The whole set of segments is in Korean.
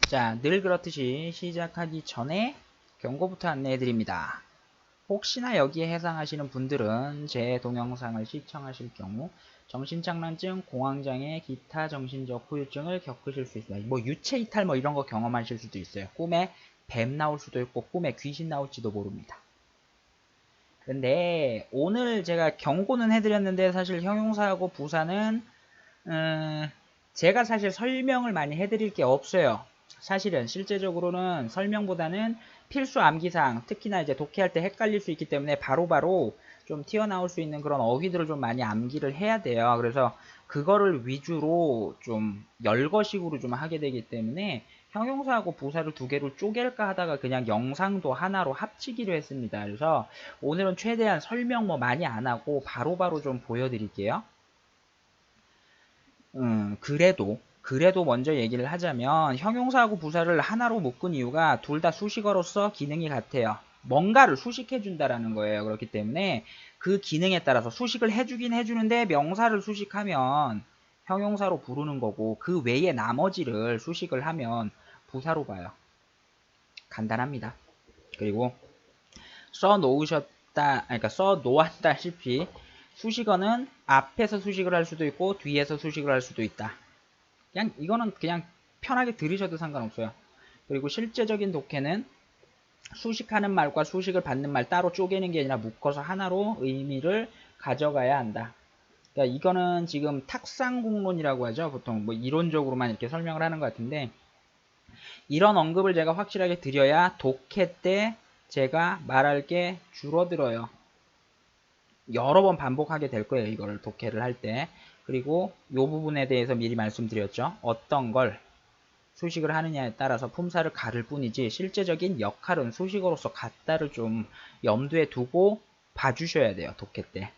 자, 늘 그렇듯이 시작하기 전에 경고부터 안내해 드립니다. 혹시나 여기에 해당하시는 분들은 제 동영상을 시청하실 경우 정신장난증, 공황장애, 기타 정신적 후유증을 겪으실 수 있습니다. 뭐 유체이탈 뭐 이런 거 경험하실 수도 있어요. 꿈에 뱀 나올 수도 있고 꿈에 귀신 나올지도 모릅니다. 근데 오늘 제가 경고는 해드렸는데 사실 형용사하고 부사는 제가 사실 설명을 많이 해드릴 게 없어요. 사실은 실제적으로는 설명보다는 필수 암기사항, 특히나 이제 독해할 때 헷갈릴 수 있기 때문에 바로바로 좀 튀어나올 수 있는 그런 어휘들을 좀 많이 암기를 해야 돼요. 그래서 그거를 위주로 좀 열거식으로 좀 하게 되기 때문에 형용사하고 부사를 두 개로 쪼갤까 하다가 그냥 영상도 하나로 합치기로 했습니다. 그래서 오늘은 최대한 설명 뭐 많이 안 하고 바로바로 좀 보여드릴게요. 그래도 먼저 얘기를 하자면 형용사하고 부사를 하나로 묶은 이유가 둘 다 수식어로서 기능이 같아요. 뭔가를 수식해 준다라는 거예요. 그렇기 때문에 그 기능에 따라서 수식을 해주긴 해주는데 명사를 수식하면 형용사로 부르는 거고 그 외에 나머지를 수식을 하면 부사로 봐요. 간단합니다. 그리고 그러니까 써 놓았다시피 수식어는 앞에서 수식을 할 수도 있고 뒤에서 수식을 할 수도 있다. 그냥 이거는 그냥 편하게 들으셔도 상관없어요. 그리고 실제적인 독해는 수식하는 말과 수식을 받는 말 따로 쪼개는 게 아니라 묶어서 하나로 의미를 가져가야 한다. 그러니까 이거는 지금 탁상공론이라고 하죠. 보통 뭐 이론적으로만 이렇게 설명을 하는 것 같은데 이런 언급을 제가 확실하게 드려야 독해 때 제가 말할 게 줄어들어요. 여러 번 반복하게 될 거예요. 이거를 독해를 할 때. 그리고 이 부분에 대해서 미리 말씀드렸죠. 어떤 걸 수식을 하느냐에 따라서 품사를 가를 뿐이지 실제적인 역할은 수식어로서 같다를 좀 염두에 두고 봐주셔야 돼요. 독해 때.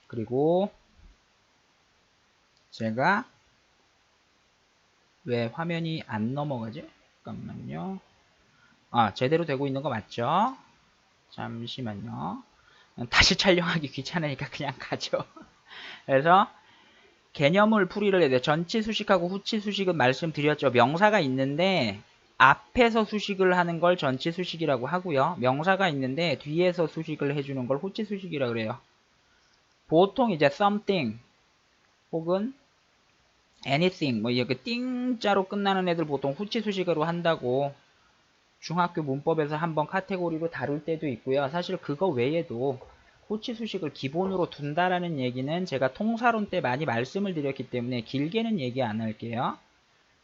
그리고 제가 왜 화면이 안 넘어가지? 잠깐만요. 제대로 되고 있는 거 맞죠? 잠시만요. 다시 촬영하기 귀찮으니까 그냥 가죠. 그래서 개념을 풀이를 해야 돼요. 전치 수식하고 후치 수식은 말씀드렸죠. 명사가 있는데 앞에서 수식을 하는 걸 전치 수식이라고 하고요. 명사가 있는데 뒤에서 수식을 해주는 걸 후치 수식이라고 그래요. 보통 이제 something 혹은 anything 뭐 이렇게 띵자로 끝나는 애들 보통 후치 수식으로 한다고 중학교 문법에서 한번 카테고리로 다룰 때도 있고요. 사실 그거 외에도 후치 수식을 기본으로 둔다라는 얘기는 제가 통사론 때 많이 말씀을 드렸기 때문에 길게는 얘기 안 할게요.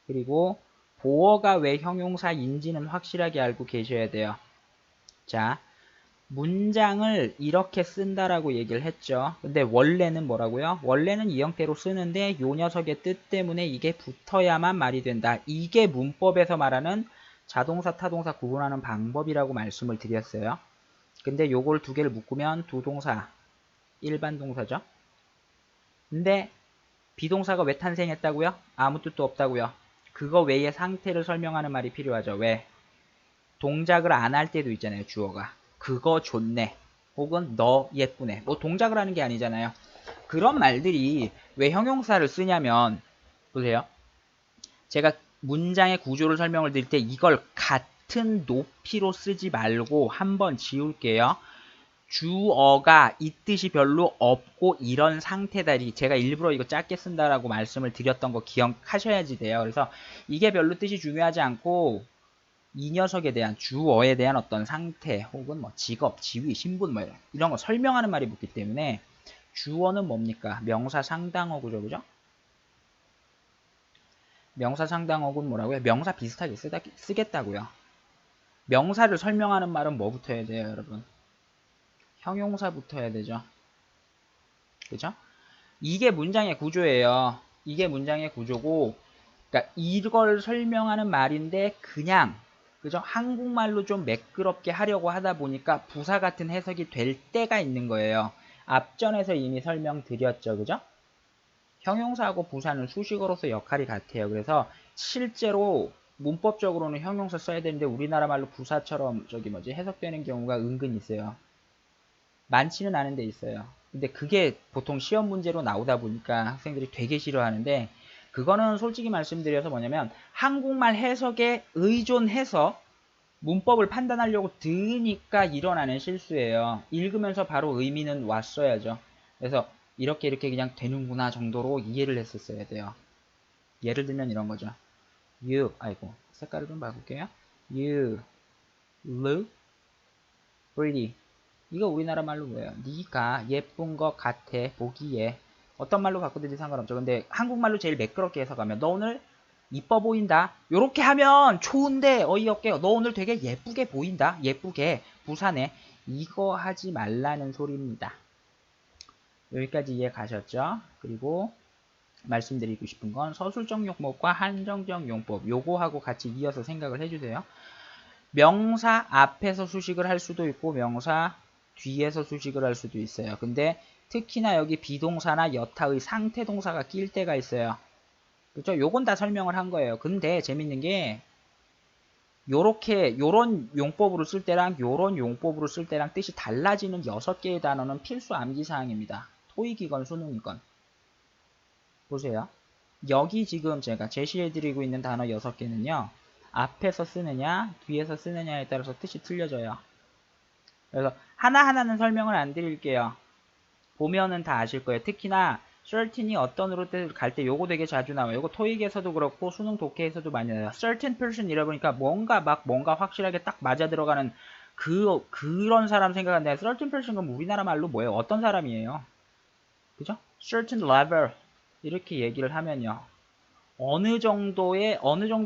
그리고 보어가 왜 형용사인지는 확실하게 알고 계셔야 돼요. 자, 문장을 이렇게 쓴다라고 얘기를 했죠. 근데 원래는 뭐라고요? 원래는 이 형태로 쓰는데 요 녀석의 뜻 때문에 이게 붙어야만 말이 된다. 이게 문법에서 말하는 자동사, 타동사 구분하는 방법이라고 말씀을 드렸어요. 근데 요걸 두 개를 묶으면 두 동사, 일반 동사죠. 근데 비동사가 왜 탄생했다고요? 아무 뜻도 없다고요. 그거 외에 상태를 설명하는 말이 필요하죠. 왜? 동작을 안 할 때도 있잖아요. 주어가. 그거 좋네. 혹은 너 예쁘네. 뭐 동작을 하는 게 아니잖아요. 그런 말들이 왜 형용사를 쓰냐면 보세요. 제가 문장의 구조를 설명을 드릴 때 이걸 같은 높이로 쓰지 말고 한번 지울게요. 주어가 이 뜻이 별로 없고 이런 상태다. 제가 일부러 이거 짧게 쓴다라고 말씀을 드렸던 거 기억하셔야지 돼요. 그래서 이게 별로 뜻이 중요하지 않고 이 녀석에 대한 주어에 대한 어떤 상태 혹은 뭐 직업, 지위, 신분 뭐 이런 거 설명하는 말이 붙기 때문에 주어는 뭡니까? 명사 상당어구죠. 그죠? 명사 상당어구는 뭐라고요? 명사 비슷하게 쓰겠다고요. 명사를 설명하는 말은 뭐부터 해야 돼요, 여러분? 형용사부터 해야 되죠. 그죠? 이게 문장의 구조예요. 이게 문장의 구조고, 그러니까 이걸 설명하는 말인데 그냥 그죠? 한국말로 좀 매끄럽게 하려고 하다 보니까 부사 같은 해석이 될 때가 있는 거예요. 앞전에서 이미 설명드렸죠. 그죠? 형용사하고 부사는 수식어로서 역할이 같아요. 그래서 실제로 문법적으로는 형용사 써야 되는데 우리나라 말로 부사처럼 저기 뭐지 해석되는 경우가 은근 있어요. 많지는 않은데 있어요. 근데 그게 보통 시험 문제로 나오다 보니까 학생들이 되게 싫어하는데 그거는 솔직히 말씀드려서 뭐냐면 한국말 해석에 의존해서 문법을 판단하려고 드니까 일어나는 실수예요. 읽으면서 바로 의미는 왔어야죠. 그래서 이렇게 그냥 되는구나 정도로 이해를 했었어야 돼요. 예를 들면 이런 거죠. You, 아이고 색깔을 좀 바꿀게요. You look pretty. 이거 우리나라 말로 뭐예요? 네가 예쁜 것 같아 보기에. 어떤 말로 바꾸든지 상관없죠. 근데 한국말로 제일 매끄럽게 해석하면 너 오늘 이뻐 보인다. 요렇게 하면 좋은데 어이없게 너 오늘 되게 예쁘게 보인다. 예쁘게 부산에. 이거 하지 말라는 소리입니다. 여기까지 이해 가셨죠? 그리고 말씀드리고 싶은 건 서술적 용법과 한정적 용법 요거하고 같이 이어서 생각을 해주세요. 명사 앞에서 수식을 할 수도 있고 명사 뒤에서 수식을 할 수도 있어요. 근데 특히나 여기 비동사나 여타의 상태동사가 낄 때가 있어요. 그렇죠? 요건 다 설명을 한 거예요. 근데 재밌는 게 요런 용법으로 쓸 때랑 요런 용법으로 쓸 때랑 뜻이 달라지는 6개의 단어는 필수 암기사항입니다. 토익이건 수능이건. 보세요. 여기 지금 제가 제시해드리고 있는 단어 6개는요. 앞에서 쓰느냐 뒤에서 쓰느냐에 따라서 뜻이 틀려져요. 그래서 하나하나는 설명을 안 드릴게요. 보면은 다 아실 거예요. 특히나 certain이 어떤 루트를 갈 때 요거 되게 자주 나와요. 요거 토익에서도 그렇고 수능 독해에서도 많이 나와요. certain person 이러보니까 뭔가 확실하게 딱 맞아 들어가는 그런 사람 생각하는데 certain person은 우리나라 말로 뭐예요? 어떤 사람이에요? 그죠? certain level 이렇게 얘기를 하면요. 어느 정도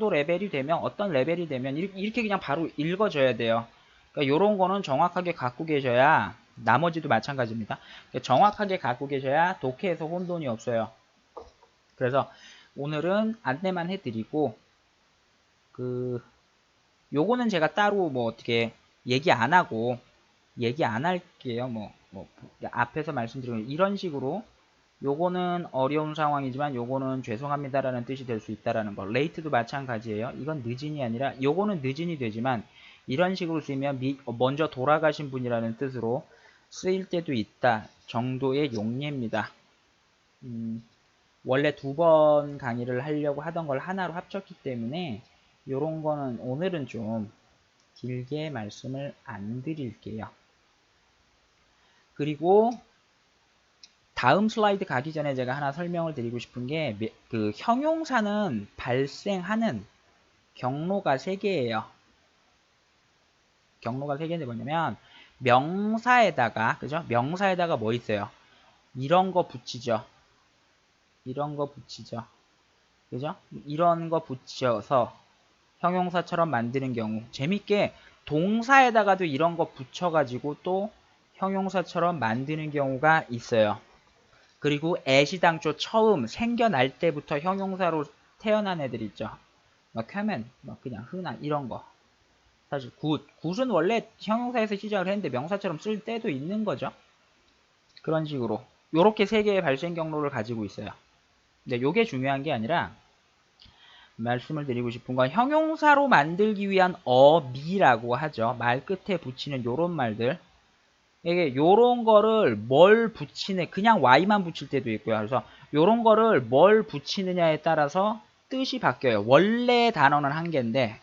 레벨이 되면 어떤 레벨이 되면 이렇게 그냥 바로 읽어줘야 돼요. 그러니까 요런 거는 정확하게 갖고 계셔야 나머지도 마찬가지입니다. 정확하게 갖고 계셔야 독해에서 혼돈이 없어요. 그래서 오늘은 안내만 해드리고 요거는 제가 따로 뭐 어떻게 얘기 안 할게요. 앞에서 말씀드린 이런 식으로 요거는 어려운 상황이지만 요거는 죄송합니다라는 뜻이 될 수 있다라는 거. 레이트도 마찬가지예요. 이건 늦은이 아니라 요거는 늦은이 되지만 이런 식으로 쓰면 먼저 돌아가신 분이라는 뜻으로 쓰일 때도 있다 정도의 용례입니다. 원래 2번 강의를 하려고 하던 걸 하나로 합쳤기 때문에 요런 거는 오늘은 좀 길게 말씀을 안 드릴게요. 그리고 다음 슬라이드 가기 전에 제가 하나 설명을 드리고 싶은 게 그 형용사는 발생하는 경로가 3개예요. 경로가 3개인데 뭐냐면 명사에다가 그죠? 명사에다가 뭐 있어요? 이런 거 붙이죠. 이런 거 붙이죠. 그죠? 이런 거 붙여서 형용사처럼 만드는 경우 재밌게 동사에다가도 이런 거 붙여가지고 또 형용사처럼 만드는 경우가 있어요. 그리고 애시당초 처음 생겨날 때부터 형용사로 태어난 애들 있죠. common, 그냥 흔한 이런 거. 사실 굿은 원래 형용사에서 시작을 했는데 명사처럼 쓸 때도 있는 거죠. 그런 식으로 요렇게 3개의 발생 경로를 가지고 있어요. 근데 요게 중요한 게 아니라 말씀을 드리고 싶은 건 형용사로 만들기 위한 어미라고 하죠. 말 끝에 붙이는 요런 말들. 이게 요런 거를 뭘 붙이네 그냥 y만 붙일 때도 있고요. 그래서 요런 거를 뭘 붙이느냐에 따라서 뜻이 바뀌어요. 원래 단어는 한 개인데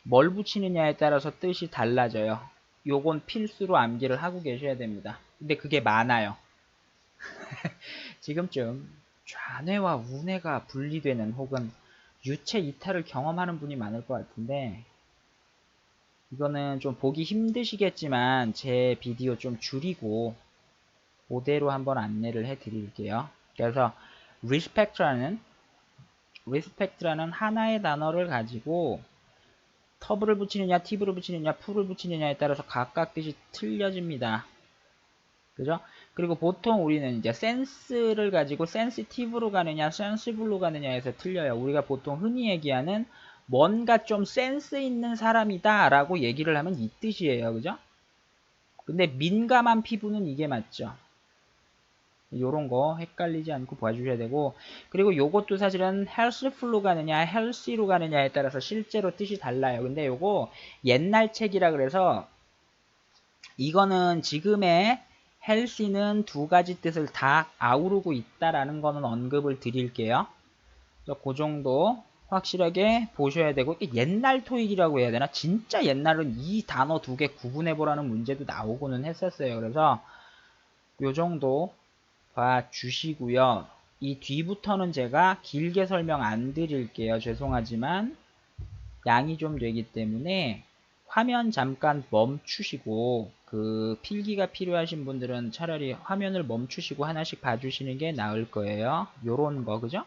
뭘 붙이느냐에 따라서 뜻이 달라져요. 요건 필수로 암기를 하고 계셔야 됩니다. 근데 그게 많아요. 지금쯤 좌뇌와 우뇌가 분리되는 혹은 유체 이탈을 경험하는 분이 많을 것 같은데 이거는 좀 보기 힘드시겠지만 제 비디오 좀 줄이고 그대로 한번 안내를 해 드릴게요. 그래서 respect라는 하나의 단어를 가지고 터브를 붙이느냐 tiv를 붙이느냐 풀을 붙이느냐에 따라서 각각 뜻이 틀려집니다. 그죠? 그리고 보통 우리는 이제 센스를 가지고 sensitive로 가느냐 sensible로 가느냐에서 틀려요. 우리가 보통 흔히 얘기하는 뭔가 좀 센스 있는 사람이다 라고 얘기를 하면 이 뜻이에요. 그죠? 근데 민감한 피부는 이게 맞죠. 요런 거 헷갈리지 않고 봐주셔야 되고 그리고 요것도 사실은 healthful로 가느냐 healthy로 가느냐에 따라서 실제로 뜻이 달라요. 근데 요거 옛날 책이라 그래서 이거는 지금의 healthy는 두 가지 뜻을 다 아우르고 있다라는 거는 언급을 드릴게요. 그 정도 확실하게 보셔야 되고, 옛날 토익이라고 해야 되나? 진짜 옛날은 이 단어 두 개 구분해 보라는 문제도 나오고는 했었어요. 그래서 요 정도 봐주시고요. 이 뒤부터는 제가 길게 설명 안 드릴게요. 죄송하지만 양이 좀 되기 때문에 화면 잠깐 멈추시고, 그 필기가 필요하신 분들은 차라리 화면을 멈추시고 하나씩 봐주시는 게 나을 거예요. 요런 거, 그죠?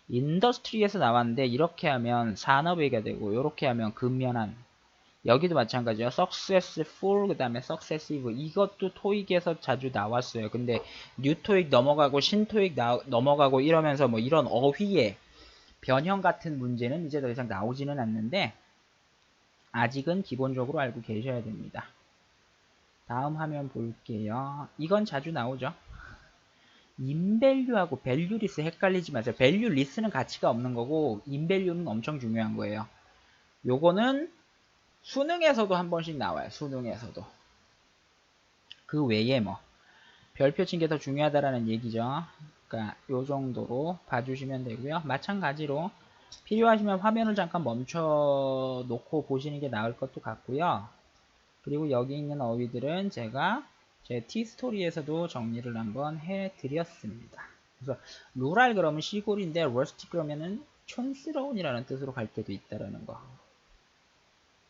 인더스트리에서 나왔는데 이렇게 하면 산업외가 되고, 이렇게 하면 근면한. 여기도 마찬가지예요. successful, 그 다음에 successive. 이것도 토익에서 자주 나왔어요. 근데 뉴토익 넘어가고 신토익 넘어가고 이러면서 뭐 이런 어휘의 변형 같은 문제는 이제 더 이상 나오지는 않는데, 아직은 기본적으로 알고 계셔야 됩니다. 다음 화면 볼게요. 이건 자주 나오죠. 인밸류하고 밸류리스 헷갈리지 마세요. 밸류리스는 가치가 없는 거고 인밸류는 엄청 중요한 거예요. 요거는 수능에서도 한 번씩 나와요. 수능에서도. 그 외에 뭐 별표 친 게 더 중요하다라는 얘기죠. 그러니까 요 정도로 봐주시면 되고요. 마찬가지로 필요하시면 화면을 잠깐 멈춰 놓고 보시는 게 나을 것도 같고요. 그리고 여기 있는 어휘들은 제가 제 티스토리에서도 정리를 한번 해드렸습니다. 그래서 루랄 그러면 시골인데 러스틱 그러면은 촌스러운이라는 뜻으로 갈 때도 있다라는 거.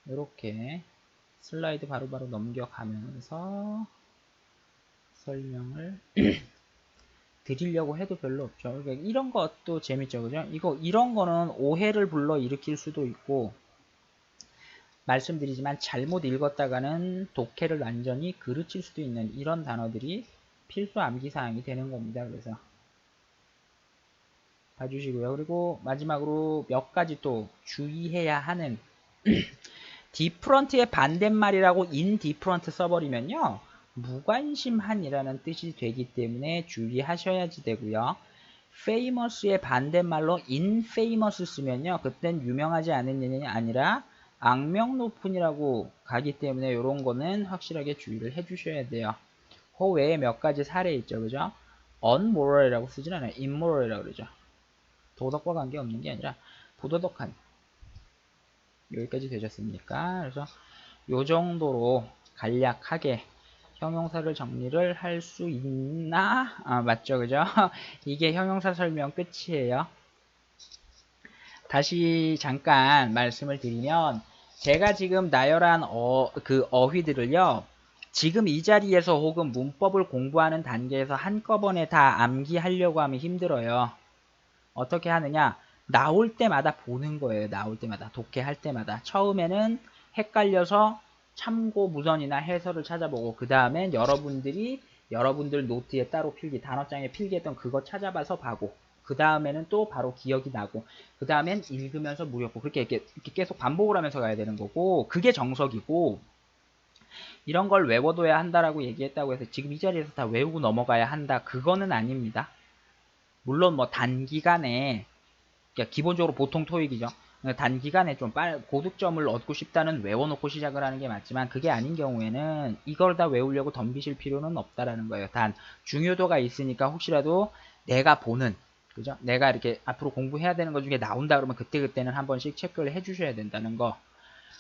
이렇게 슬라이드 바로바로 넘겨가면서 설명을 드리려고 해도 별로 없죠. 그러니까 이런 것도 재밌죠, 그죠? 이런 거는 오해를 불러 일으킬 수도 있고, 말씀드리지만 잘못 읽었다가는 독해를 완전히 그르칠 수도 있는 이런 단어들이 필수 암기사항이 되는 겁니다. 그래서 봐주시고요. 그리고 마지막으로 몇 가지 또 주의해야 하는 디프런트의 반대말이라고 인디프런트 써버리면요, 무관심한이라는 뜻이 되기 때문에 주의하셔야지 되고요. famous의 반대말로 infamous 쓰면요, 그땐 유명하지 않은 일이 아니라 악명 높은이라고 가기 때문에 이런 거는 확실하게 주의를 해주셔야 돼요. 그 외에 몇 가지 사례 있죠, 그죠? unmoral이라고 쓰진 않아요. immoral이라고 그러죠. 도덕과 관계없는 게 아니라 부도덕한. 여기까지 되셨습니까? 그래서 요 정도로 간략하게 형용사를 정리를 할 수 있나? 아, 맞죠, 그죠? 이게 형용사 설명 끝이에요. 다시 잠깐 말씀을 드리면, 제가 지금 나열한 그 어휘들을요, 지금 이 자리에서 혹은 문법을 공부하는 단계에서 한꺼번에 다 암기하려고 하면 힘들어요. 어떻게 하느냐? 나올 때마다 보는 거예요. 나올 때마다. 독해할 때마다. 처음에는 헷갈려서 참고 무전이나 해설을 찾아보고, 그 다음엔 여러분들 노트에 따로 필기, 단어장에 필기했던 그거 찾아봐서 봐고, 그 다음에는 또 바로 기억이 나고, 그 다음엔 읽으면서 무렵고, 이렇게 계속 반복을 하면서 가야 되는 거고, 그게 정석이고, 이런 걸 외워둬야 한다라고 얘기했다고 해서 지금 이 자리에서 다 외우고 넘어가야 한다, 그거는 아닙니다. 물론 뭐 단기간에, 그러니까 기본적으로 보통 토익이죠. 단기간에 좀 고득점을 얻고 싶다는 외워놓고 시작을 하는 게 맞지만, 그게 아닌 경우에는 이걸 다 외우려고 덤비실 필요는 없다라는 거예요. 단 중요도가 있으니까 혹시라도 내가 보는, 그죠? 내가 이렇게 앞으로 공부해야 되는 것 중에 나온다 그러면 그때그때는 한 번씩 체크를 해주셔야 된다는 거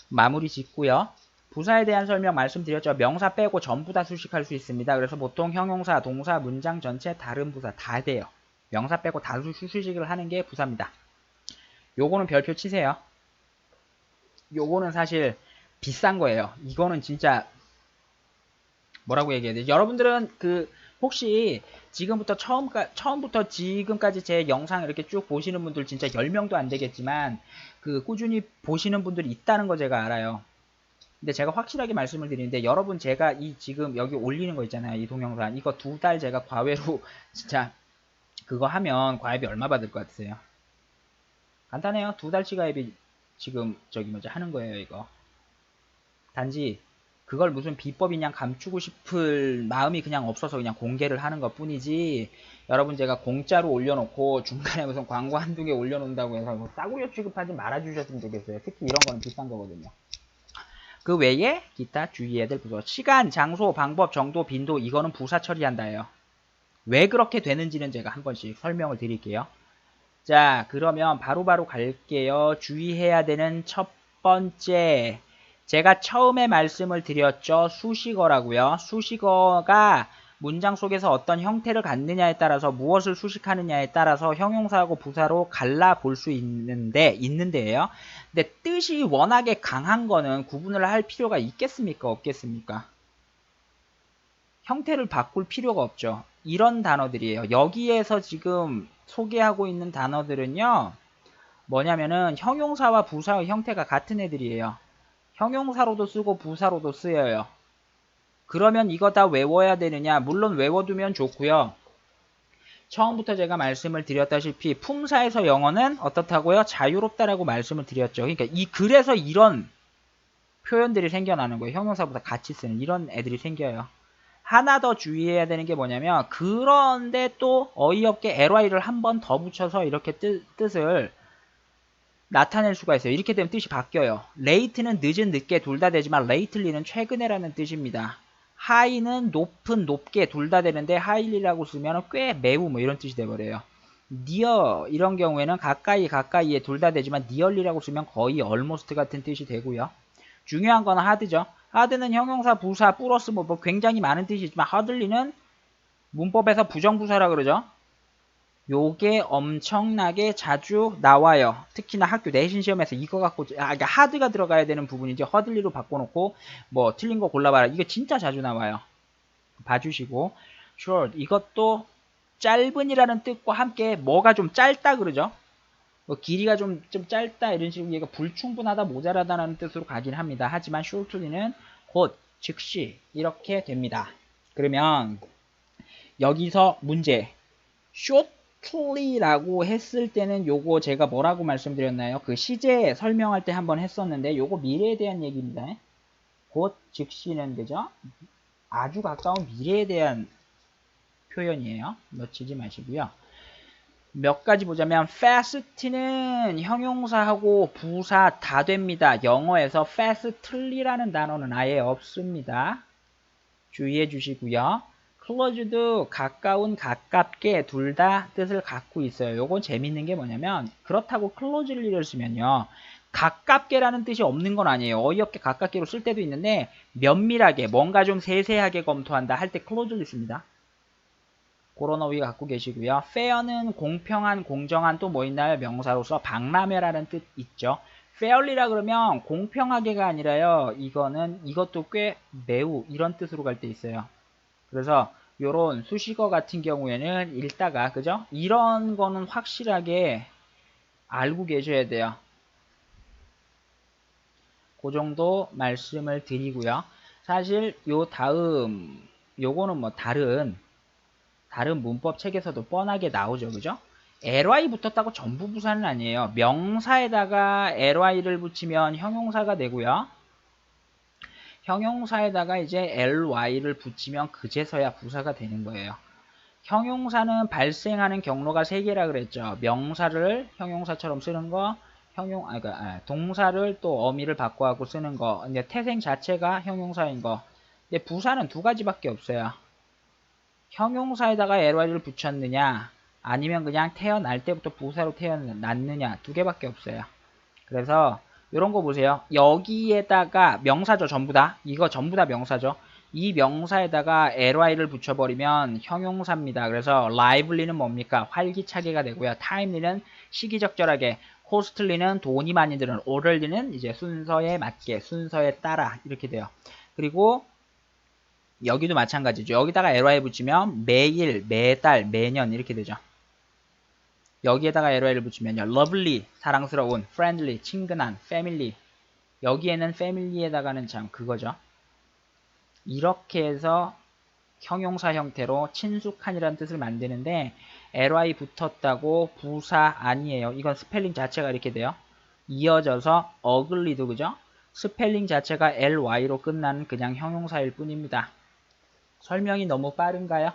마무리 짓고요. 부사에 대한 설명 말씀드렸죠. 명사 빼고 전부 다 수식할 수 있습니다. 그래서 보통 형용사, 동사, 문장 전체, 다른 부사 다 돼요. 명사 빼고 다 수식을 하는 게 부사입니다. 요거는 별표 치세요. 요거는 사실 비싼 거예요. 이거는 진짜 뭐라고 얘기해야 되지? 여러분들은 혹시 지금부터 처음부터 지금까지 제 영상 이렇게 쭉 보시는 분들 진짜 10명도 안 되겠지만, 꾸준히 보시는 분들이 있다는 거 제가 알아요. 근데 제가 확실하게 말씀을 드리는데, 여러분 제가 지금 여기 올리는 거 있잖아요. 이 동영상. 이거 2달 제가 과외로 진짜 그거 하면 과외비 얼마 받을 것 같으세요? 간단해요. 2달치 가입이 지금 하는 거예요, 이거. 단지 그걸 무슨 비법이냐 감추고 싶을 마음이 그냥 없어서 그냥 공개를 하는 것 뿐이지, 여러분 제가 공짜로 올려놓고 중간에 무슨 광고 한두 개 올려놓는다고 해서 뭐 싸구려 취급하지 말아주셨으면 좋겠어요. 특히 이런 거는 비싼 거거든요. 그 외에 기타 주의해야 될 부서. 시간, 장소, 방법, 정도, 빈도 이거는 부사 처리한다예요. 왜 그렇게 되는지는 제가 한 번씩 설명을 드릴게요. 자, 그러면 바로바로 갈게요. 주의해야 되는 첫 번째. 제가 처음에 말씀을 드렸죠. 수식어라고요. 수식어가 문장 속에서 어떤 형태를 갖느냐에 따라서 무엇을 수식하느냐에 따라서 형용사하고 부사로 갈라볼 수 있는데요. 근데 뜻이 워낙에 강한 거는 구분을 할 필요가 있겠습니까? 없겠습니까? 형태를 바꿀 필요가 없죠. 이런 단어들이에요. 여기에서 지금 소개하고 있는 단어들은요. 뭐냐면은 형용사와 부사의 형태가 같은 애들이에요. 형용사로도 쓰고 부사로도 쓰여요. 그러면 이거 다 외워야 되느냐? 물론 외워두면 좋고요. 처음부터 제가 말씀을 드렸다시피 품사에서 영어는 어떻다고요? 자유롭다라고 말씀을 드렸죠. 그러니까 그래서 이런 표현들이 생겨나는 거예요. 형용사보다 같이 쓰는 이런 애들이 생겨요. 하나 더 주의해야 되는 게 뭐냐면 그런데 또 어이없게 ly를 한 번 더 붙여서 이렇게 뜻을 나타낼 수가 있어요. 이렇게 되면 뜻이 바뀌어요. late는 늦은, 늦게 둘 다 되지만 lately는 최근에라는 뜻입니다. high는 높은, 높게 둘 다 되는데 highly라고 쓰면 꽤, 매우 뭐 이런 뜻이 돼버려요. near 이런 경우에는 가까이, 가까이에 둘 다 되지만 nearly라고 쓰면 거의 almost 같은 뜻이 되고요. 중요한 건 hard죠. hard는 형용사, 부사, 플러스 뭐 굉장히 많은 뜻이지만 hardly는 문법에서 부정부사라 그러죠. 요게 엄청나게 자주 나와요. 특히나 학교 내신 시험에서 이거 갖고 그러니까 하드가 들어가야 되는 부분이지 허들리로 바꿔놓고 뭐 틀린 거 골라봐라. 이거 진짜 자주 나와요. 봐주시고 short 이것도 짧은이라는 뜻과 함께 뭐가 좀 짧다 그러죠. 뭐 길이가 좀 짧다 이런 식으로 얘가 불충분하다 모자라다라는 뜻으로 가긴 합니다. 하지만 shortly는 곧 즉시 이렇게 됩니다. 그러면 여기서 문제 shortly라고 했을 때는 요거 제가 뭐라고 말씀드렸나요? 그 시제 설명할 때 한번 했었는데 요거 미래에 대한 얘기입니다. 곧 즉시는 그죠? 아주 가까운 미래에 대한 표현이에요. 놓치지 마시고요. 몇 가지 보자면 fast는 형용사하고 부사 다 됩니다. 영어에서 fastly라는 단어는 아예 없습니다. 주의해 주시고요. close도 가까운, 가깝게 둘 다 뜻을 갖고 있어요. 요건 재밌는 게 뭐냐면 그렇다고 closely를 쓰면요. 가깝게라는 뜻이 없는 건 아니에요. 어이없게 가깝게로 쓸 때도 있는데 면밀하게 뭔가 좀 세세하게 검토한다 할 때 closely 씁니다. 그런 어휘 갖고 계시고요. fair는 공평한, 공정한 또 뭐 있나요? 명사로서 박람회라는 뜻 있죠. fairly라 그러면 공평하게가 아니라요. 이것도 꽤 매우 이런 뜻으로 갈 때 있어요. 그래서 요런 수식어 같은 경우에는 읽다가 그죠? 이런 거는 확실하게 알고 계셔야 돼요. 그 정도 말씀을 드리고요. 사실 요 다음 요거는 뭐 다른 문법 책에서도 뻔하게 나오죠. 그죠? ly 붙었다고 전부 부사는 아니에요. 명사에다가 ly를 붙이면 형용사가 되고요. 형용사에다가 이제 ly를 붙이면 그제서야 부사가 되는 거예요. 형용사는 발생하는 경로가 3개라 그랬죠. 명사를 형용사처럼 쓰는 거, 동사를 또 어미를 바꿔갖고 쓰는 거, 근데 태생 자체가 형용사인 거. 근데 부사는 2가지밖에 없어요. 형용사에다가 ly를 붙였느냐, 아니면 그냥 태어날 때부터 부사로 태어났느냐, 2개밖에 없어요. 그래서 이런 거 보세요. 여기에다가 명사죠. 전부 다. 이거 전부 다 명사죠. 이 명사에다가 ly를 붙여버리면 형용사입니다. 그래서 lively는 뭡니까? 활기차게가 되고요. timely는 시기적절하게, costly는 돈이 많이 드는, orderly는 이제 순서에 맞게, 순서에 따라 이렇게 돼요. 그리고 여기도 마찬가지죠. 여기다가 ly 붙이면 매일, 매달, 매년 이렇게 되죠. 여기에다가 ly를 붙이면요. lovely, 사랑스러운, friendly, 친근한, family. 여기에는 family에다가는 참 그거죠. 이렇게 해서 형용사 형태로 친숙한이라는 뜻을 만드는데 ly 붙었다고 부사 아니에요. 이건 스펠링 자체가 이렇게 돼요. 이어져서 ugly도 그죠? 스펠링 자체가 ly로 끝나는 그냥 형용사일 뿐입니다. 설명이 너무 빠른가요?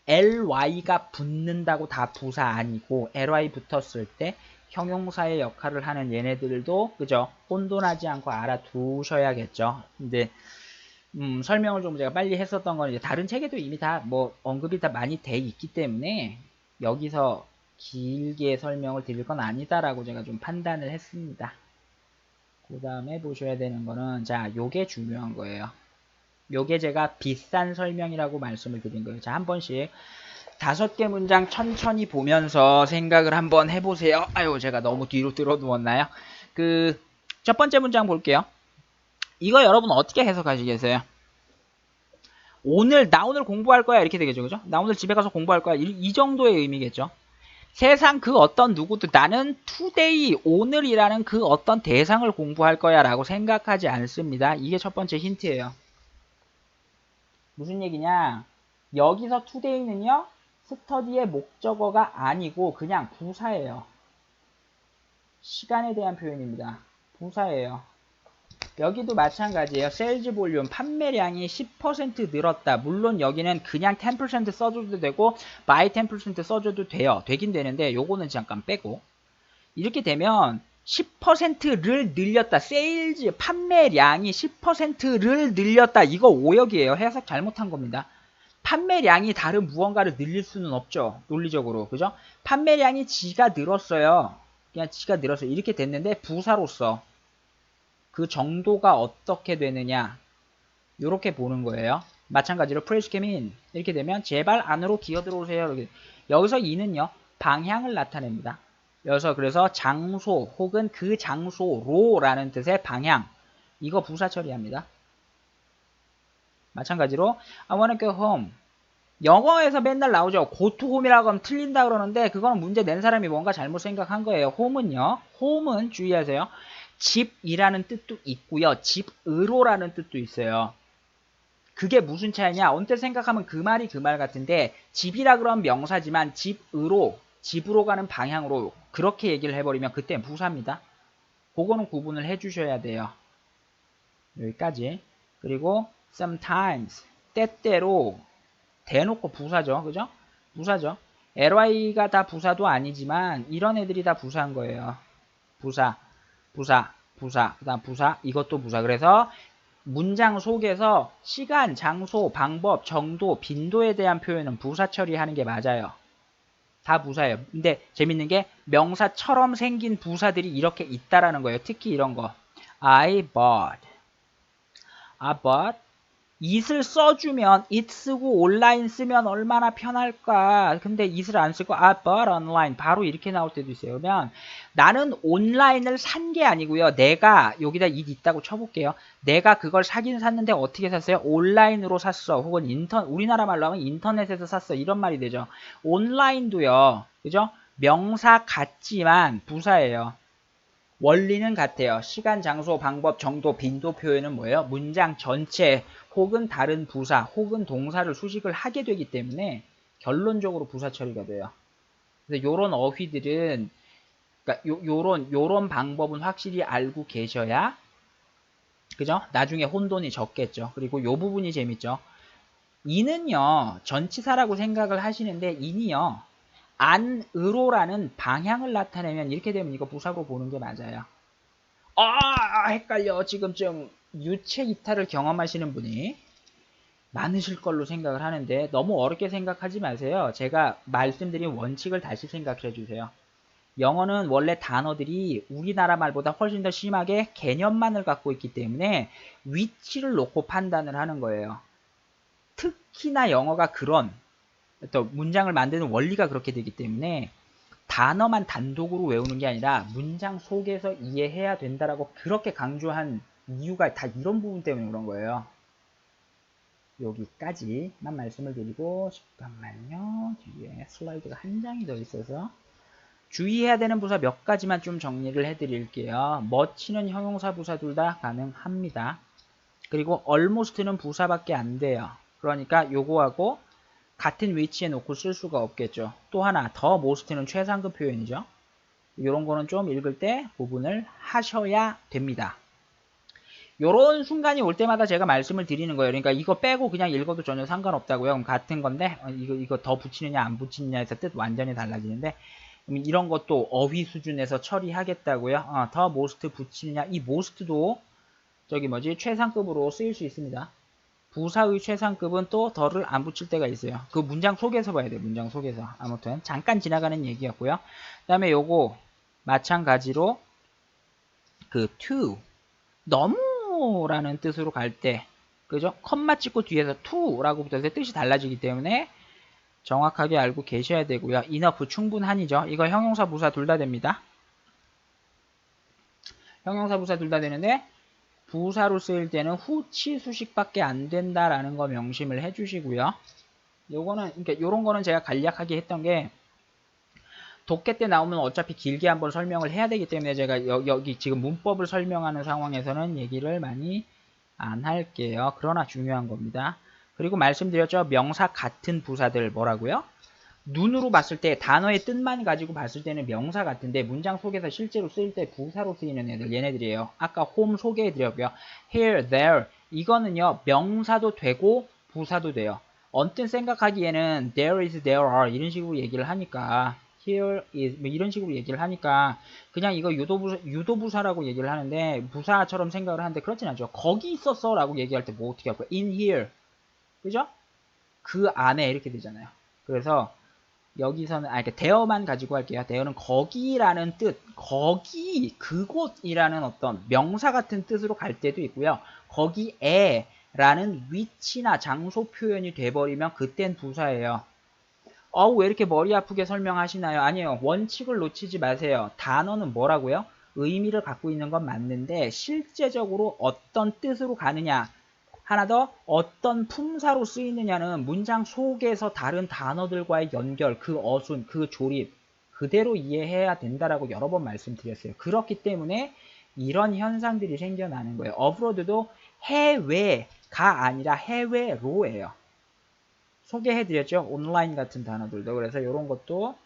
ly가 붙는다고 다 부사 아니고 ly 붙었을 때 형용사의 역할을 하는 얘네들도 그죠? 혼돈하지 않고 알아두셔야겠죠. 근데 설명을 좀 제가 빨리 했었던 건 이제 다른 책에도 이미 다 뭐 언급이 다 많이 돼 있기 때문에 여기서 길게 설명을 드릴 건 아니다라고 제가 좀 판단을 했습니다. 그 다음에 보셔야 되는 거는 자 요게 중요한 거예요. 요게 제가 비싼 설명이라고 말씀을 드린 거예요. 자, 한 번씩 5개 문장 천천히 보면서 생각을 한번 해보세요. 아유, 제가 너무 뒤로 들어 누웠나요? 첫 번째 문장 볼게요. 이거 여러분 어떻게 해석하시겠어요? 나 오늘 공부할 거야. 이렇게 되겠죠. 그죠? 나 오늘 집에 가서 공부할 거야. 이 정도의 의미겠죠. 세상 그 어떤 누구도 나는 today, 오늘이라는 그 어떤 대상을 공부할 거야 라고 생각하지 않습니다. 이게 첫 번째 힌트예요. 무슨 얘기냐? 여기서 today는요. 스터디의 목적어가 아니고 그냥 부사예요. 시간에 대한 표현입니다. 부사예요. 여기도 마찬가지예요. 세일즈 볼륨, 판매량이 10% 늘었다. 물론 여기는 그냥 10% 써줘도 되고 by 10% 써줘도 돼요. 되긴 되는데 요거는 잠깐 빼고 이렇게 되면 10%를 늘렸다. 세일즈, 판매량이 10%를 늘렸다. 이거 오역이에요. 해석 잘못한 겁니다. 판매량이 다른 무언가를 늘릴 수는 없죠. 논리적으로. 그죠? 판매량이 지가 늘었어요. 그냥 지가 늘었어요. 이렇게 됐는데 부사로서 그 정도가 어떻게 되느냐 이렇게 보는 거예요. 마찬가지로 please come in 이렇게 되면 제발 안으로 기어 들어오세요. 이렇게. 여기서 이는요 방향을 나타냅니다. 그래서 장소 혹은 그 장소로라는 뜻의 방향 이거 부사 처리합니다. 마찬가지로 I wanna go home 영어에서 맨날 나오죠. go to home이라고 하면 틀린다 그러는데 그거는 문제 낸 사람이 뭔가 잘못 생각한 거예요. home은 주의하세요. 집이라는 뜻도 있고요. 집으로라는 뜻도 있어요. 그게 무슨 차이냐? 언뜻 생각하면 그 말이 그 말 같은데 집이라 그러면 명사지만 집으로 가는 방향으로 그렇게 얘기를 해버리면 그때 부사입니다. 그거는 구분을 해주셔야 돼요. 여기까지. 그리고 sometimes 때때로 대놓고 부사죠. 그죠? 부사죠. ly가 다 부사도 아니지만 이런 애들이 다 부사인 거예요. 부사, 그 다음 부사, 이것도 부사. 그래서 문장 속에서 시간, 장소, 방법, 정도, 빈도에 대한 표현은 부사 처리하는 게 맞아요. 다 부사예요. 근데 재밌는 게 명사처럼 생긴 부사들이 이렇게 있다라는 거예요. 특히 이런 거. I bought. it을 써주면 it 쓰고 온라인 쓰면 얼마나 편할까. 근데 it을 안 쓰고 I bought online 바로 이렇게 나올 때도 있어요. 그러면 나는 온라인을 산 게 아니고요. 내가 여기다 it 있다고 쳐볼게요. 내가 그걸 사긴 샀는데 어떻게 샀어요? 온라인으로 샀어. 혹은 우리나라 말로 하면 인터넷에서 샀어. 이런 말이 되죠. 온라인도요. 그죠? 명사 같지만 부사예요. 원리는 같아요. 시간, 장소, 방법, 정도, 빈도 표현은 뭐예요? 문장 전체 혹은 다른 부사 혹은 동사를 수식을 하게 되기 때문에 결론적으로 부사 처리가 돼요. 그래서 요런 어휘들은 그러니까 요런 방법은 확실히 알고 계셔야 그죠? 나중에 혼돈이 적겠죠. 그리고 요 부분이 재밌죠. 이는요 전치사라고 생각을 하시는데 인이요 안으로라는 방향을 나타내면 이렇게 되면 이거 부사로 보는 게 맞아요. 헷갈려. 지금쯤 유체 이탈을 경험하시는 분이 많으실 걸로 생각을 하는데 너무 어렵게 생각하지 마세요. 제가 말씀드린 원칙을 다시 생각해 주세요. 영어는 원래 단어들이 우리나라 말보다 훨씬 더 심하게 개념만을 갖고 있기 때문에 위치를 놓고 판단을 하는 거예요. 특히나 영어가 그런 또 문장을 만드는 원리가 그렇게 되기 때문에 단어만 단독으로 외우는 게 아니라 문장 속에서 이해해야 된다라고 그렇게 강조한 이유가 다 이런 부분 때문에 그런 거예요. 여기까지만 말씀을 드리고 잠깐만요. 뒤에 슬라이드가 한 장이 더 있어서 주의해야 되는 부사 몇 가지만 좀 정리를 해드릴게요. much는 형용사 부사 둘 다 가능합니다. 그리고 almost는 부사밖에 안 돼요. 그러니까 요거하고 같은 위치에 놓고 쓸 수가 없겠죠. 또 하나 더 most는 최상급 표현이죠. 이런 거는 좀 읽을 때 구분을 하셔야 됩니다. 요런 순간이 올 때마다 제가 말씀을 드리는 거예요. 그러니까 이거 빼고 그냥 읽어도 전혀 상관없다고요. 그럼 같은 건데 이거 더 붙이느냐 안 붙이느냐에서 뜻 완전히 달라지는데 이런 것도 어휘 수준에서 처리하겠다고요. 더 most 붙이느냐 이 most도 저기 뭐지 최상급으로 쓰일 수 있습니다. 부사의 최상급은 또 더를 안 붙일 때가 있어요. 그 문장 속에서 봐야 돼요. 문장 속에서. 아무튼 잠깐 지나가는 얘기였고요. 그 다음에 요거 마찬가지로 그 to 너무라는 뜻으로 갈 때 그죠? 컴마 찍고 뒤에서 to라고 붙어서 뜻이 달라지기 때문에 정확하게 알고 계셔야 되고요. enough 충분한이죠. 이거 형용사 부사 둘 다 됩니다. 형용사 부사 둘 다 되는데 부사로 쓰일 때는 후치 수식밖에 안 된다라는 거 명심을 해주시고요. 요거는 그러니까 요런 거는 제가 간략하게 했던 게 독해 때 나오면 어차피 길게 한번 설명을 해야 되기 때문에 제가 여기 지금 문법을 설명하는 상황에서는 얘기를 많이 안 할게요. 그러나 중요한 겁니다. 그리고 말씀드렸죠. 명사 같은 부사들 뭐라고요? 눈으로 봤을 때 단어의 뜻만 가지고 봤을 때는 명사 같은데 문장 속에서 실제로 쓰일 때 부사로 쓰이는 애들 얘네들이에요. 아까 home 소개해드렸고요. here, there 이거는요 명사도 되고 부사도 돼요. 언뜻 생각하기에는 there is, there are 이런 식으로 얘기를 하니까 here is 뭐 이런 식으로 얘기를 하니까 그냥 이거 유도부사라고 얘기를 하는데 부사처럼 생각을 하는데 그렇진 않죠. 거기 있었어 라고 얘기할 때 뭐 어떻게 할까요? in here 그죠? 그 안에 이렇게 되잖아요. 그래서 여기서는 그러니까 대어만 가지고 할게요. 대어는 거기라는 뜻, 거기, 그곳이라는 어떤 명사 같은 뜻으로 갈 때도 있고요. 거기에라는 위치나 장소 표현이 돼버리면 그땐 부사예요. 왜 이렇게 머리 아프게 설명하시나요? 아니에요. 원칙을 놓치지 마세요. 단어는 뭐라고요? 의미를 갖고 있는 건 맞는데 실제적으로 어떤 뜻으로 가느냐 하나 더 어떤 품사로 쓰이느냐는 문장 속에서 다른 단어들과의 연결, 그 어순, 그 조립 그대로 이해해야 된다라고 여러 번 말씀드렸어요. 그렇기 때문에 이런 현상들이 생겨나는 거예요. 어브로드도 해외가 아니라 해외로예요. 소개해드렸죠. 온라인 같은 단어들도. 그래서 이런 것도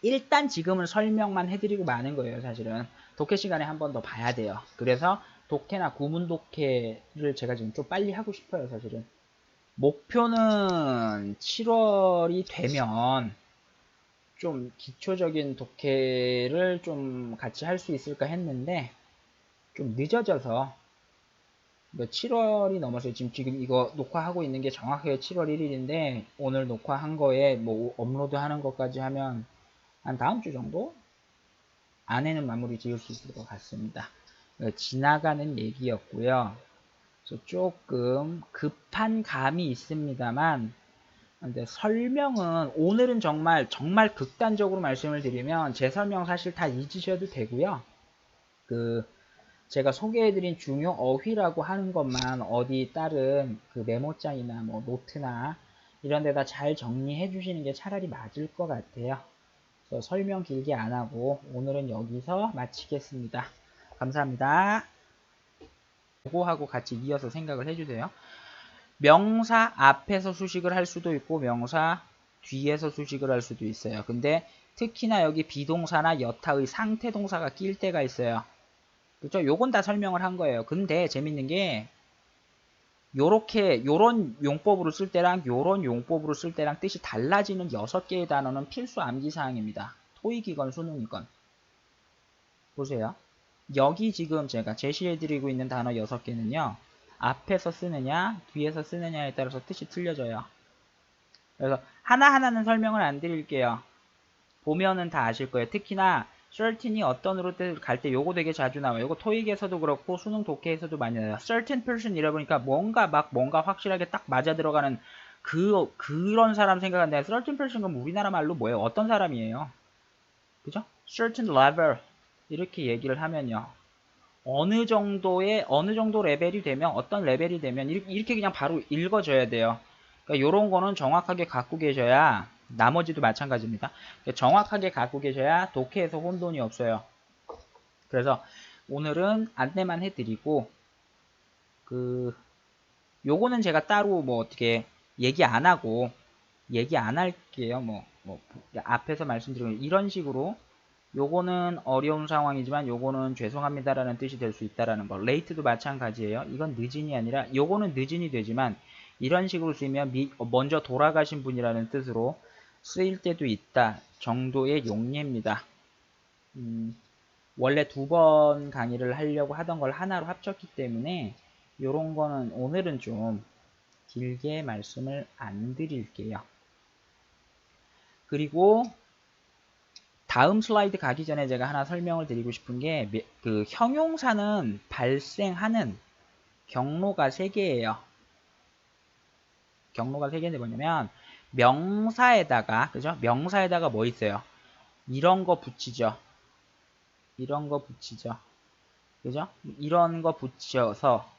일단 지금은 설명만 해드리고 마는 거예요. 사실은 독해 시간에 한 번 더 봐야 돼요. 그래서 독해나 구문 독해를 제가 지금 좀 빨리 하고 싶어요. 사실은 목표는 7월이 되면 좀 기초적인 독해를 좀 같이 할 수 있을까 했는데 좀 늦어져서 7월이 넘었어요. 지금 이거 녹화하고 있는 게 정확하게 7월 1일인데 오늘 녹화한 거에 뭐 업로드 하는 것까지 하면 한 다음 주 정도 안에는 마무리 지을 수 있을 것 같습니다. 지나가는 얘기였고요. 그래서 조금 급한 감이 있습니다만 근데 설명은 오늘은 정말 극단적으로 말씀을 드리면 제 설명 사실 다 잊으셔도 되고요. 제가 소개해드린 중요 어휘라고 하는 것만 어디 다른 그 메모장이나 뭐 노트나 이런 데다 잘 정리해 주시는 게 차라리 맞을 것 같아요. 그래서 설명 길게 안 하고 오늘은 여기서 마치겠습니다. 감사합니다. 그거하고 같이 이어서 생각을 해주세요. 명사 앞에서 수식을 할 수도 있고 명사 뒤에서 수식을 할 수도 있어요. 근데 특히나 여기 비동사나 여타의 상태 동사가 낄 때가 있어요. 그렇죠? 요건 다 설명을 한 거예요. 근데 재밌는 게 요런 용법으로 쓸 때랑 요런 용법으로 쓸 때랑 뜻이 달라지는 6개의 단어는 필수 암기사항입니다. 토익이건 수능이건. 보세요. 여기 지금 제가 제시해드리고 있는 단어 6개는요. 앞에서 쓰느냐 뒤에서 쓰느냐에 따라서 뜻이 틀려져요. 그래서 하나하나는 설명을 안 드릴게요. 보면은 다 아실 거예요. 특히나 certain이 어떤으로 갈 때 요거 되게 자주 나와요. 요거 토익에서도 그렇고 수능 독해에서도 많이 나와요. certain person 이러보니까 뭔가 확실하게 딱 맞아 들어가는 그런 사람 생각하는데 certain person 그럼 우리나라 말로 뭐예요? 어떤 사람이에요? 그죠? certain level 이렇게 얘기를 하면요. 어느 정도 레벨이 되면 어떤 레벨이 되면 이렇게 그냥 바로 읽어줘야 돼요. 그러니까 요런 거는 정확하게 갖고 계셔야 나머지도 마찬가지입니다. 정확하게 갖고 계셔야 독해에서 혼돈이 없어요. 그래서 오늘은 안내만 해드리고 요거는 제가 따로 뭐 어떻게 얘기 안 하고 얘기 안 할게요. 앞에서 말씀드린 이런 식으로 요거는 어려운 상황이지만 요거는 죄송합니다라는 뜻이 될 수 있다라는 거. late도 마찬가지예요. 이건 늦은이 아니라 요거는 늦은이 되지만 이런 식으로 쓰이면 먼저 돌아가신 분이라는 뜻으로 쓰일 때도 있다 정도의 용례입니다. 원래 2번 강의를 하려고 하던 걸 하나로 합쳤기 때문에 요런 거는 오늘은 좀 길게 말씀을 안 드릴게요. 그리고 다음 슬라이드 가기 전에 제가 하나 설명을 드리고 싶은 게 그 형용사는 발생하는 경로가 3개예요. 경로가 3개인데 뭐냐면 명사에다가 그죠? 명사에다가 뭐 있어요? 이런 거 붙이죠. 이런 거 붙이죠. 그죠? 이런 거 붙여서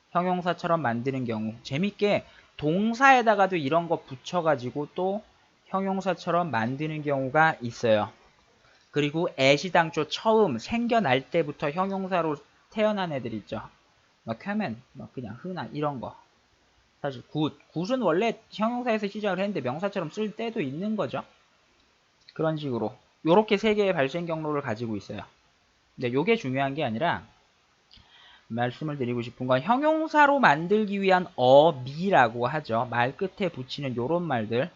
형용사처럼 만드는 경우 재밌게 동사에다가도 이런 거 붙여가지고 또 형용사처럼 만드는 경우가 있어요. 그리고 애시당초 처음 생겨날 때부터 형용사로 태어난 애들 있죠. 막 쾌맨, 막 그냥 흔한 이런 거. 사실 굿은 원래 형용사에서 시작을 했는데 명사처럼 쓸 때도 있는 거죠. 그런 식으로 요렇게 3개의 발생 경로를 가지고 있어요. 근데 요게 중요한 게 아니라 말씀을 드리고 싶은 건 형용사로 만들기 위한 어미라고 하죠. 말 끝에 붙이는 요런 말들.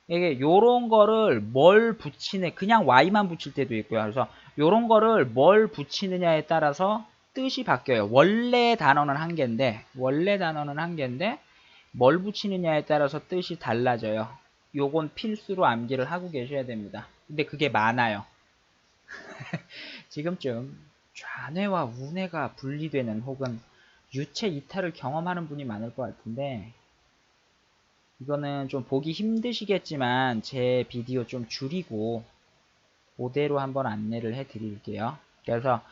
이게 요런 거를 뭘 붙이네 그냥 y만 붙일 때도 있고요. 그래서 요런 거를 뭘 붙이느냐에 따라서 뜻이 바뀌어요. 원래 단어는 한 개인데 뭘 붙이느냐에 따라서 뜻이 달라져요. 요건 필수로 암기를 하고 계셔야 됩니다. 근데 그게 많아요. 지금쯤 좌뇌와 우뇌가 분리되는 혹은 유체 이탈을 경험하는 분이 많을 것 같은데 이거는 좀 보기 힘드시겠지만 제 비디오 좀 줄이고 그대로 한번 안내를 해 드릴게요. 그래서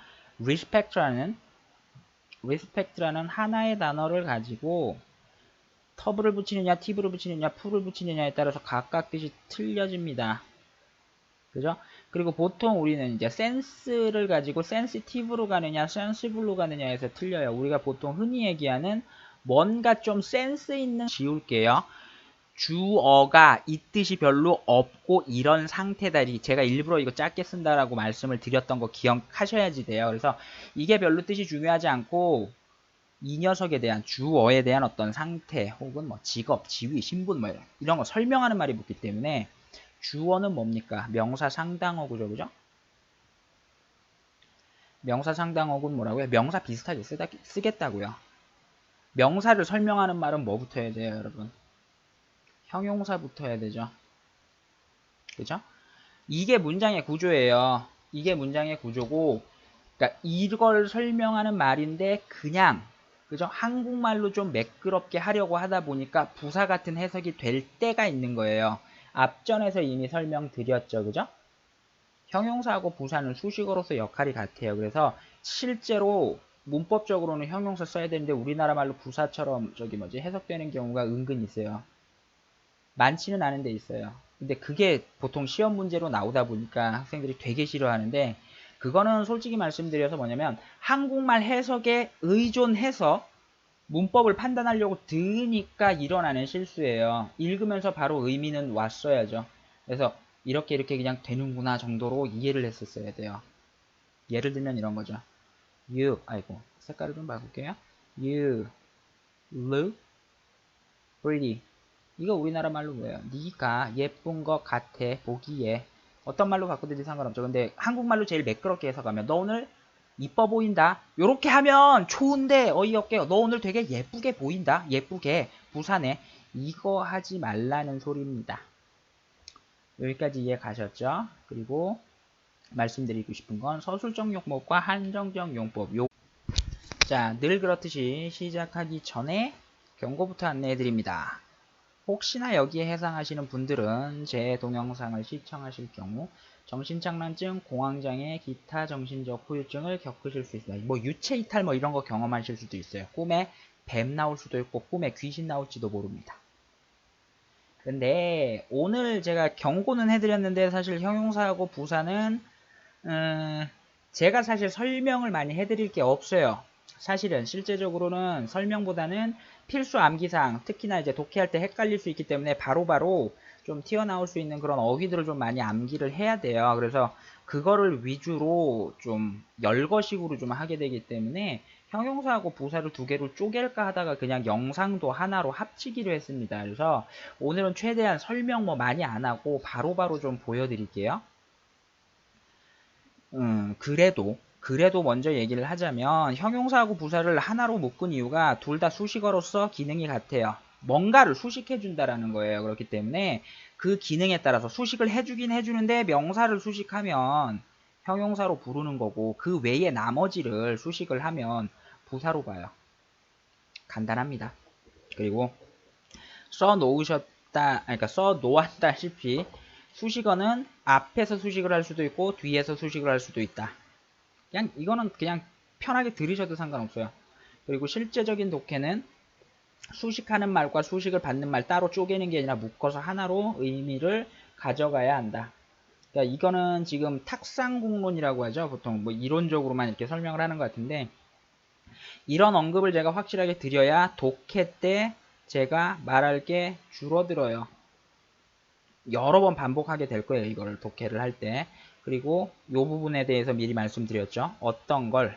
respect라는 하나의 단어를 가지고 터브를 붙이느냐, tiv를 붙이느냐, 풀을 붙이느냐에 따라서 각각 뜻이 틀려집니다. 그죠? 그리고 보통 우리는 이제 sense를 가지고 sensitive로 가느냐, sensible로 가느냐에서 틀려요. 우리가 보통 흔히 얘기하는 뭔가 좀 센스 있는 지울게요. 주어가 이 뜻이 별로 없고 이런 상태다. 제가 일부러 이거 짧게 쓴다라고 말씀을 드렸던 거 기억하셔야지 돼요. 그래서 이게 별로 뜻이 중요하지 않고 이 녀석에 대한 주어에 대한 어떤 상태 혹은 뭐 직업, 지위, 신분 뭐 이런 거 설명하는 말이 붙기 때문에 주어는 뭡니까? 명사 상당어구죠. 그죠? 명사 상당어구는 뭐라고요? 명사 비슷하게 쓰겠다고요. 명사를 설명하는 말은 뭐 붙어야 돼요, 여러분? 형용사 붙어야 되죠. 그죠? 이게 문장의 구조예요. 이게 문장의 구조고, 그러니까 이걸 설명하는 말인데 그냥 그죠? 한국말로 좀 매끄럽게 하려고 하다 보니까 부사 같은 해석이 될 때가 있는 거예요. 앞전에서 이미 설명드렸죠. 그죠? 형용사하고 부사는 수식어로서 역할이 같아요. 그래서 실제로 문법적으로는 형용사 써야 되는데 우리나라 말로 부사처럼 해석되는 경우가 은근 있어요. 많지는 않은데 있어요. 근데 그게 보통 시험 문제로 나오다 보니까 학생들이 되게 싫어하는데 그거는 솔직히 말씀드려서 뭐냐면 한국말 해석에 의존해서 문법을 판단하려고 드니까 일어나는 실수예요. 읽으면서 바로 의미는 왔어야죠. 그래서 이렇게 그냥 되는구나 정도로 이해를 했었어야 돼요. 예를 들면 이런 거죠. 색깔을 좀 바꿀게요. You look pretty. 이거 우리나라 말로 뭐예요? 네가 예쁜 것 같아 보기에. 어떤 말로 바꾸든지 상관없죠. 근데 한국말로 제일 매끄럽게 해석하면 너 오늘 이뻐 보인다. 요렇게 하면 좋은데 어이없게 너 오늘 되게 예쁘게 보인다. 예쁘게 부산에 이거 하지 말라는 소리입니다. 여기까지 이해 가셨죠? 그리고 말씀드리고 싶은 건 서술적 용법과 한정적 용법. 자, 늘 그렇듯이 시작하기 전에 경고부터 안내해 드립니다. 혹시나 여기에 해당하시는 분들은 제 동영상을 시청하실 경우 정신장난증, 공황장애, 기타 정신적 후유증을 겪으실 수 있어요. 뭐 유체이탈 뭐 이런 거 경험하실 수도 있어요. 꿈에 뱀 나올 수도 있고 꿈에 귀신 나올지도 모릅니다. 근데 오늘 제가 경고는 해드렸는데 사실 형용사하고 부사는 제가 사실 설명을 많이 해드릴 게 없어요. 사실은 실제적으로는 설명보다는 필수 암기사항, 특히나 이제 독해할 때 헷갈릴 수 있기 때문에 바로바로 좀 튀어나올 수 있는 그런 어휘들을 좀 많이 암기를 해야 돼요. 그래서 그거를 위주로 좀 열거식으로 좀 하게 되기 때문에 형용사하고 부사를 두 개로 쪼갤까 하다가 그냥 영상도 하나로 합치기로 했습니다. 그래서 오늘은 최대한 설명 뭐 많이 안 하고 바로바로 좀 보여드릴게요. 그래도 먼저 얘기를 하자면 형용사하고 부사를 하나로 묶은 이유가 둘 다 수식어로서 기능이 같아요. 뭔가를 수식해 준다라는 거예요. 그렇기 때문에 그 기능에 따라서 수식을 해주긴 해주는데 명사를 수식하면 형용사로 부르는 거고 그 외에 나머지를 수식을 하면 부사로 봐요. 간단합니다. 그리고 써 놓았다시피 수식어는 앞에서 수식을 할 수도 있고 뒤에서 수식을 할 수도 있다. 그냥 이거는 그냥 편하게 들으셔도 상관없어요. 그리고 실제적인 독해는 수식하는 말과 수식을 받는 말 따로 쪼개는 게 아니라 묶어서 하나로 의미를 가져가야 한다. 그러니까 이거는 지금 탁상공론이라고 하죠. 보통 뭐 이론적으로만 이렇게 설명을 하는 것 같은데 이런 언급을 제가 확실하게 드려야 독해 때 제가 말할 게 줄어들어요. 여러 번 반복하게 될 거예요. 이거를 독해를 할 때. 그리고 이 부분에 대해서 미리 말씀드렸죠. 어떤 걸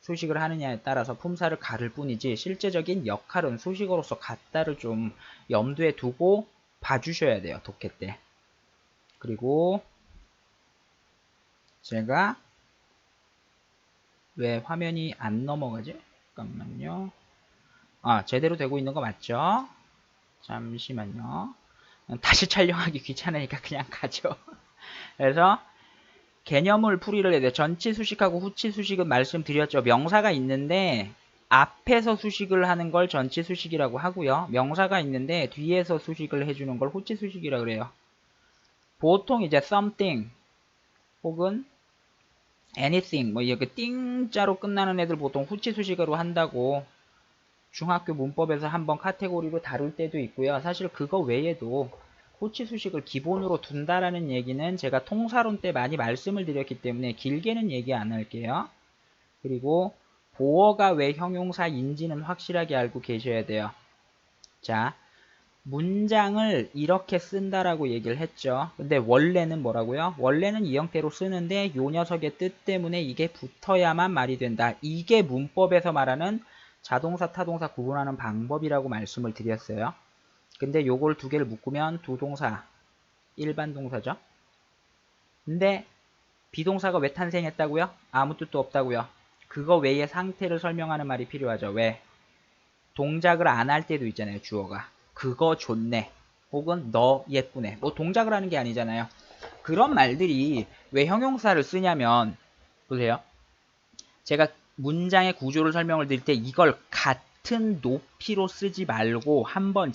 수식을 하느냐에 따라서 품사를 가를 뿐이지 실제적인 역할은 수식어로서 같다를 좀 염두에 두고 봐주셔야 돼요. 독해 때. 그리고 제가 왜 화면이 안 넘어가지? 잠깐만요. 제대로 되고 있는 거 맞죠? 잠시만요. 다시 촬영하기 귀찮으니까 그냥 가죠. 그래서 개념을 풀이를 해야 돼요. 전치 수식하고 후치 수식은 말씀드렸죠. 명사가 있는데 앞에서 수식을 하는 걸 전치 수식이라고 하고요. 명사가 있는데 뒤에서 수식을 해주는 걸 후치 수식이라고 그래요. 보통 이제 something 혹은 anything 뭐 이렇게 띵자로 끝나는 애들 보통 후치 수식으로 한다고 중학교 문법에서 한번 카테고리로 다룰 때도 있고요. 사실 그거 외에도 후치 수식을 기본으로 둔다라는 얘기는 제가 통사론 때 많이 말씀을 드렸기 때문에 길게는 얘기 안 할게요. 그리고 보어가 왜 형용사인지는 확실하게 알고 계셔야 돼요. 자, 문장을 이렇게 쓴다라고 얘기를 했죠. 근데 원래는 뭐라고요? 원래는 이 형태로 쓰는데 요 녀석의 뜻 때문에 이게 붙어야만 말이 된다. 이게 문법에서 말하는 자동사, 타동사 구분하는 방법이라고 말씀을 드렸어요. 근데 요걸 두 개를 묶으면 두 동사, 일반 동사죠. 근데 비동사가 왜 탄생했다고요? 아무 뜻도 없다고요. 그거 외에 상태를 설명하는 말이 필요하죠. 왜? 동작을 안 할 때도 있잖아요. 주어가. 그거 좋네. 혹은 너 예쁘네. 뭐 동작을 하는 게 아니잖아요. 그런 말들이 왜 형용사를 쓰냐면 보세요. 제가 문장의 구조를 설명을 드릴 때 이걸 같은 높이로 쓰지 말고 한번